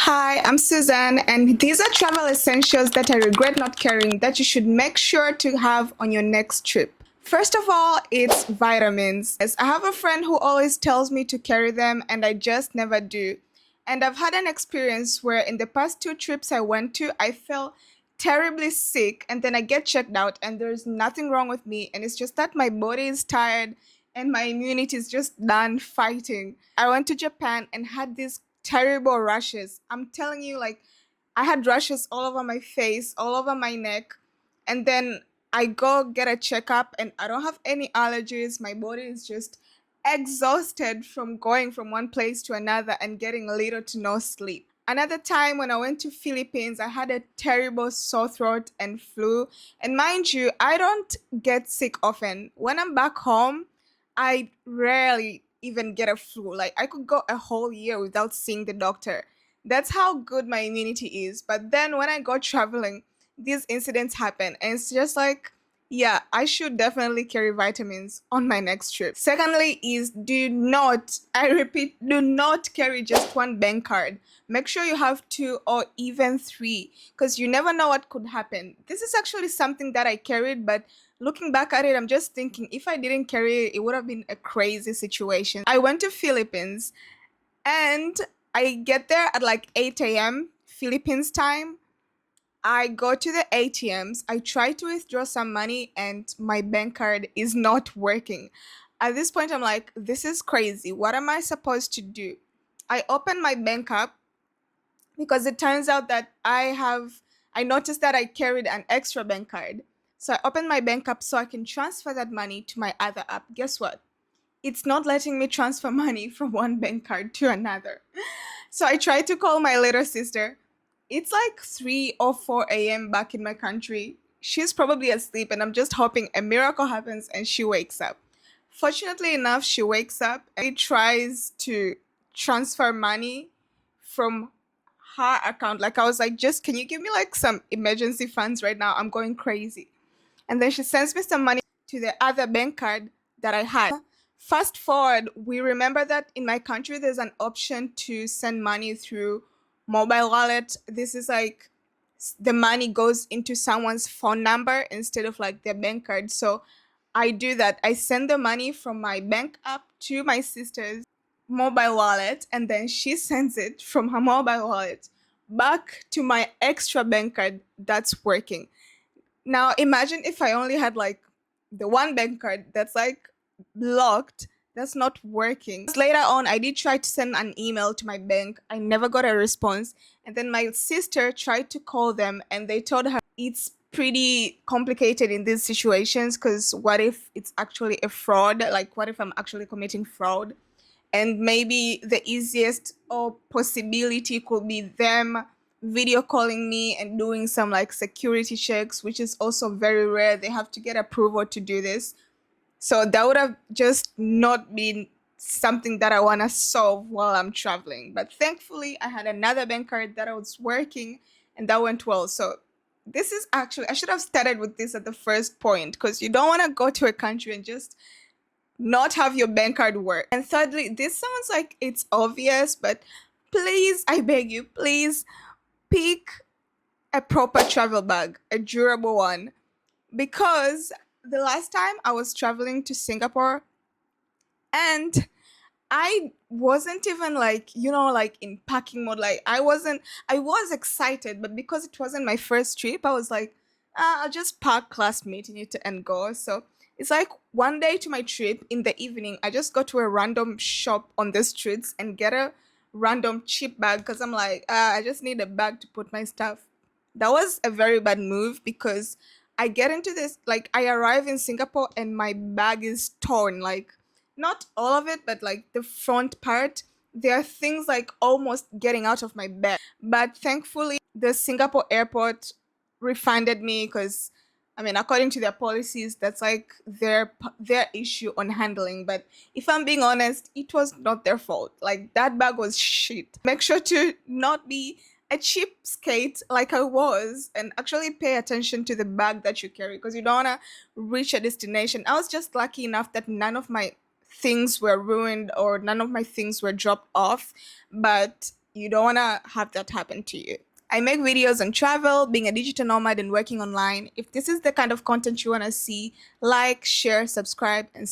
Hi, I'm Suzanne, and these are travel essentials that I regret not carrying that you should make sure to have on your next trip. First of all, it's vitamins. Yes, I have a friend who always tells me to carry them, and I just never do. And I've had an experience where in the past two trips I went to, I felt terribly sick, and then I get checked out, and there's nothing wrong with me, and it's just that my body is tired and my immunity is just done fighting. I went to Japan and had these terrible rashes. I'm telling you, like, I had rashes all over my face, all over my neck, and then I go get a checkup and I don't have any allergies. My body is just exhausted from going from one place to another and getting little to no sleep. Another time when I went to Philippines, I had a terrible sore throat and flu. And mind you, I don't get sick often. When I'm back home, I rarely even get a flu. Like I could go a whole year without seeing the doctor. That's how good my immunity is. But then when I go traveling, these incidents happen. And it's just like, yeah, I should definitely carry vitamins on my next trip. Secondly, is do not, I repeat, do not carry just one bank card. Make sure you have two or even three because you never know what could happen. This is actually something that I carried, but looking back at it, I'm just thinking if I didn't carry it, it would have been a crazy situation. I went to Philippines and I get there at like 8 a.m. Philippines time. I go to the ATMs, I try to withdraw some money, and my bank card is not working. At this point, I'm like, this is crazy. What am I supposed to do? I open my bank app because it turns out that I noticed that I carried an extra bank card. So I opened my bank app so I can transfer that money to my other app. Guess what? It's not letting me transfer money from one bank card to another. So I tried to call my little sister. It's like 3 or 4 a.m. back in my country. She's probably asleep, and I'm just hoping a miracle happens and she wakes up. Fortunately enough, she wakes up and tries to transfer money from her account. Like, I was like, just can you give me like some emergency funds right now? I'm going crazy. And then she sends me some money to the other bank card that I had. Fast forward, we remember that in my country there's an option to send money through mobile wallet. This is like the money goes into someone's phone number instead of like their bank card. So I do that. I send the money from my bank app to my sister's mobile wallet, and then she sends it from her mobile wallet back to my extra bank card that's working. Now imagine if I only had like the one bank card that's like blocked, that's not working. Later on, I did try to send an email to my bank. I never got a response. And then my sister tried to call them and they told her it's pretty complicated in these situations because what if it's actually a fraud? Like, what if I'm actually committing fraud? And maybe the easiest or possibility could be them video calling me and doing some like security checks, which is also very rare. They have to get approval to do this. So that would have just not been something that I want to solve while I'm traveling. But thankfully, I had another bank card that I was working and that went well. So this is actually, I should have started with this at the first point because you don't want to go to a country and just not have your bank card work. And thirdly, this sounds like it's obvious, but please, I beg you, please pick a proper travel bag, a durable one. Because the last time I was traveling to Singapore and I wasn't even like, like in packing mode. Like I was excited, but because it wasn't my first trip, I was like, I'll just pack last minute and go. So it's like one day to my trip in the evening, I just go to a random shop on the streets and get a random cheap bag because I'm like, I just need a bag to put my stuff. That was a very bad move because I get into this, like, I arrive in Singapore and my bag is torn. Like, not all of it, but like the front part. There are things like almost getting out of my bag. But thankfully, the Singapore airport refunded me because, I mean, according to their policies, that's like their issue on handling. But if I'm being honest, it was not their fault. Like that bag was shit. Make sure to not be a cheapskate like I was and actually pay attention to the bag that you carry because you don't want to reach a destination. I was just lucky enough that none of my things were ruined or none of my things were dropped off. But You don't want to have that happen to you. I make videos on travel, being a digital nomad, and working online. If this is the kind of content you want to see, like, share, subscribe, and